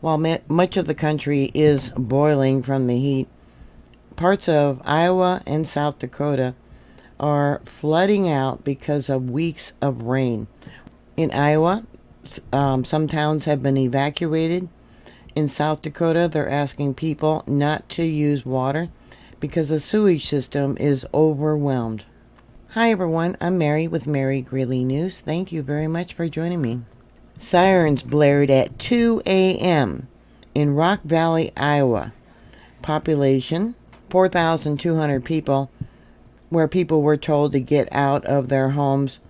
While much of the country is boiling from the heat, parts of Iowa and South Dakota are flooding out because of weeks of rain. In Iowa, some towns have been evacuated. In South Dakota, they're asking people not to use water because the sewage system is overwhelmed. Hi everyone, I'm Mary with MaryGreeley News. Thank you very much for joining me. Sirens blared at 2 a.m. in Rock Valley, Iowa. Population 4,200 people, where people were told to get out of their homes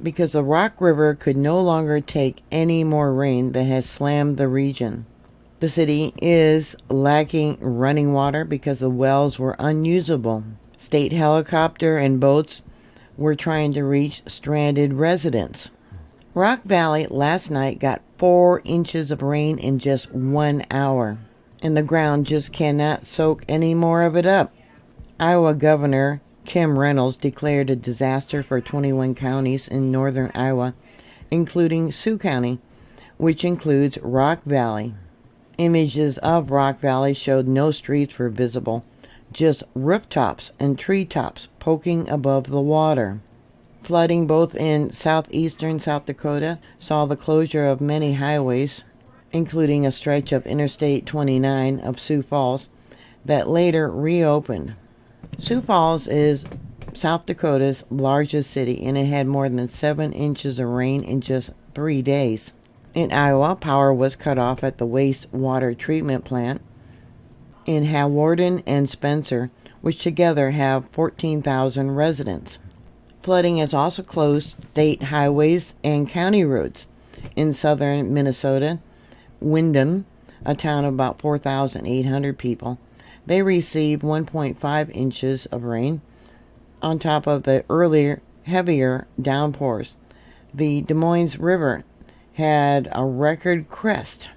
because the Rock River could no longer take any more rain that has slammed the region. The city is lacking running water because the wells were unusable. State helicopter and boats were trying to reach stranded residents. Rock Valley last night got 4 inches of rain in just 1 hour, and the ground just cannot soak any more of it up. Iowa Governor Kim Reynolds declared a disaster for 21 counties in northern Iowa, including Sioux County, which includes Rock Valley. Images of Rock Valley showed no streets were visible, just rooftops and treetops poking above the water. Flooding both in southeastern South Dakota saw the closure of many highways, including a stretch of Interstate 29 of Sioux Falls that later reopened. Sioux Falls is South Dakota's largest city, and it had more than 7 inches of rain in just 3 days. In Iowa, power was cut off at the Wastewater treatment plant in Hawarden and Spencer, which together have 14,000 residents. Flooding has also closed state highways and county roads. In southern Minnesota, Windham, a town of about 4,800 people, they received 1.5 inches of rain on top of the earlier, heavier downpours. The Des Moines River had a record crest.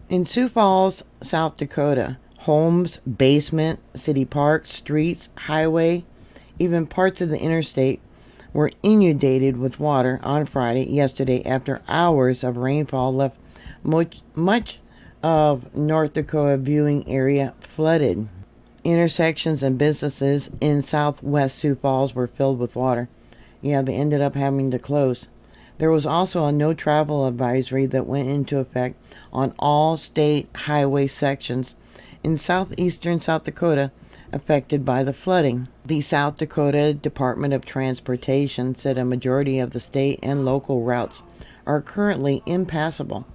In Sioux Falls, South Dakota, homes, basement, city parks, streets, highway, even parts of the interstate were inundated with water on Friday, yesterday, after hours of rainfall left much of North Dakota viewing area flooded. Intersections and businesses in southwest Sioux Falls were filled with water. Yeah, they ended up having to close. There was also a no travel advisory that went into effect on all state highway sections in southeastern South Dakota affected by the flooding. The South Dakota Department of Transportation said a majority of the state and local routes are currently impassable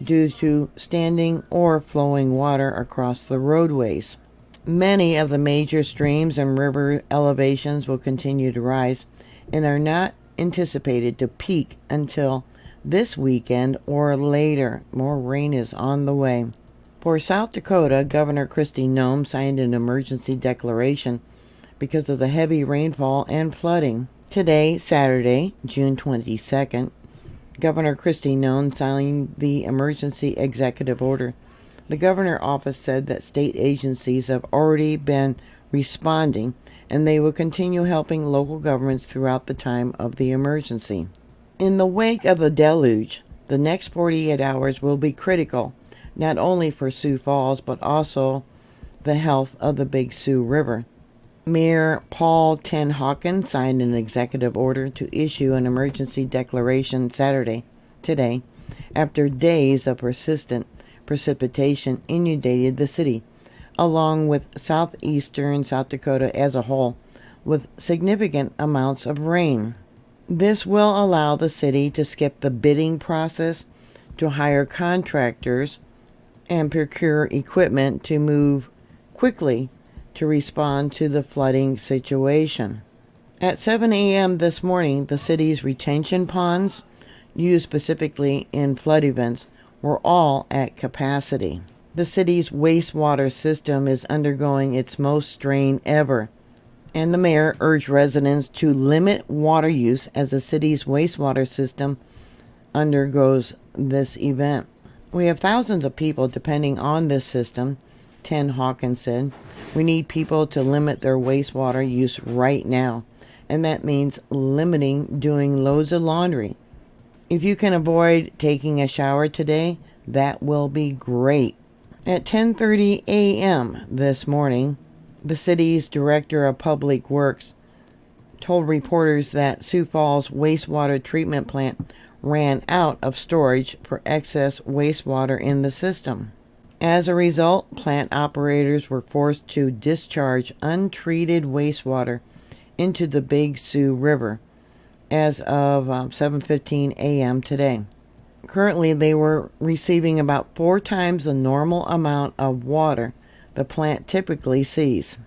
due to standing or flowing water across the roadways. Many of the major streams and river elevations will continue to rise and are not anticipated to peak until this weekend or later. More rain is on the way. For South Dakota, Governor Kristi Noem signed an emergency declaration because of the heavy rainfall and flooding. Today, Saturday, June 22nd, Governor Kristi Noem signed the emergency executive order. The governor's office said that state agencies have already been responding, and they will continue helping local governments throughout the time of the emergency. In the wake of the deluge, the next 48 hours will be critical, not only for Sioux Falls, but also the health of the Big Sioux River. Mayor Paul Ten Hawkins signed an executive order to issue an emergency declaration today, after days of persistent precipitation inundated the city, along with southeastern South Dakota as a whole, with significant amounts of rain. This will allow the city to skip the bidding process, to hire contractors, and procure equipment to move quickly to respond to the flooding situation. At 7 a.m. this morning, the city's retention ponds, used specifically in flood events, were all at capacity. The city's wastewater system is undergoing its most strain ever, and the mayor urged residents to limit water use as the city's wastewater system undergoes this event. We have thousands of people depending on this system, Ten Hawkins said. We need people to limit their wastewater use right now, and that means limiting doing loads of laundry. If you can avoid taking a shower today, that will be great. At 10:30 a.m. this morning, the city's director of public works told reporters that Sioux Falls wastewater treatment plant ran out of storage for excess wastewater in the system. As a result, plant operators were forced to discharge untreated wastewater into the Big Sioux River as of 7:15 a.m. today. Currently, they were receiving about 4 times the normal amount of water the plant typically sees.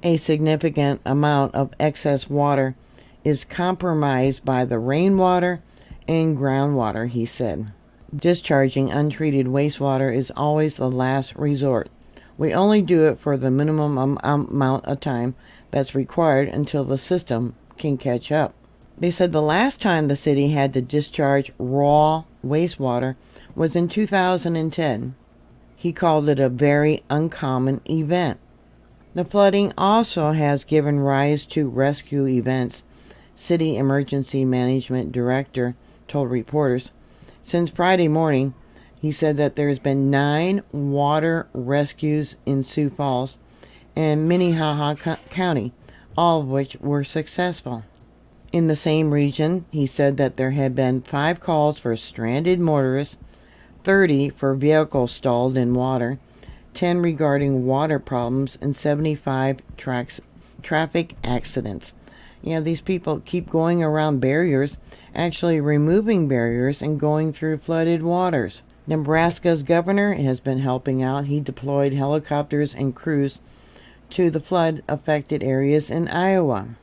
A significant amount of excess water is compromised by the rainwater and groundwater, he said. Discharging untreated wastewater is always the last resort. We only do it for the minimum amount of time that's required until the system can catch up. They said the last time the city had to discharge raw wastewater was in 2010. He called it a very uncommon event. The flooding also has given rise to rescue events, City Emergency Management Director told reporters. Since Friday morning, he said that there's been 9 water rescues in Sioux Falls and Minnehaha County, all of which were successful. In the same region, he said that there had been 5 calls for stranded motorists, 30 for vehicles stalled in water, 10 regarding water problems, and 75 traffic accidents. These people keep going around barriers, actually removing barriers and going through flooded waters. Nebraska's governor has been helping out. He deployed helicopters and crews to the flood-affected areas in Iowa.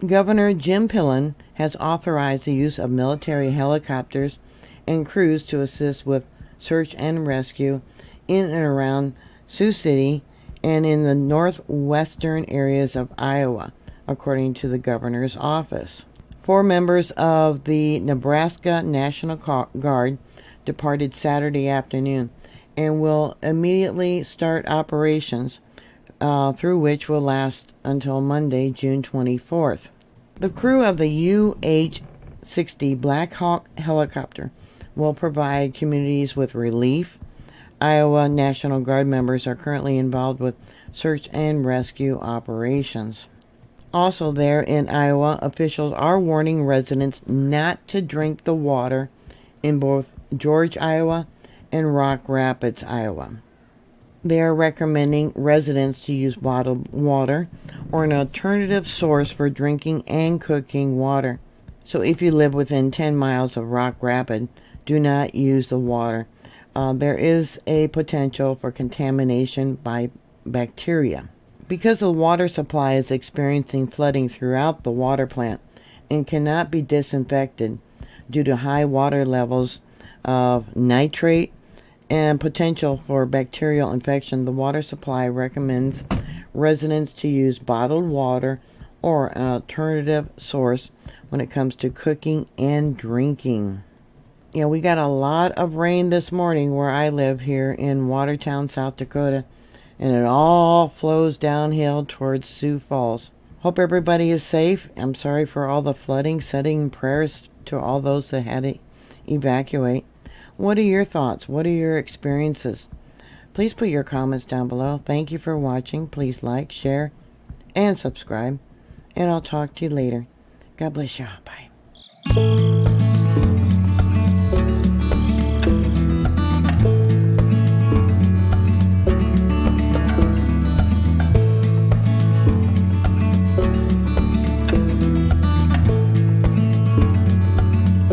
Governor Jim Pillen has authorized the use of military helicopters and crews to assist with search and rescue in and around Sioux City and in the northwestern areas of Iowa, according to the governor's office. 4 members of the Nebraska National Guard departed Saturday afternoon and will immediately start operations through which will last until Monday, June 24th. The crew of the UH-60 Black Hawk helicopter will provide communities with relief. Iowa National Guard members are currently involved with search and rescue operations. Also there in Iowa, officials are warning residents not to drink the water in both George, Iowa and Rock Rapids, Iowa. They are recommending residents to use bottled water or an alternative source for drinking and cooking water. So if you live within 10 miles of Rock Rapids, do not use the water. There is a potential for contamination by bacteria. Because the water supply is experiencing flooding throughout the water plant and cannot be disinfected due to high water levels of nitrate and potential for bacterial infection, the water supply recommends residents to use bottled water or an alternative source when it comes to cooking and drinking. We got a lot of rain this morning where I live here in Watertown, South Dakota, and it all flows downhill towards Sioux Falls. Hope everybody is safe. I'm sorry for all the flooding, sending prayers to all those that had to evacuate. What are your thoughts? What are your experiences? Please put your comments down below. Thank you for watching. Please like, share, and subscribe. And I'll talk to you later. God bless you. Bye.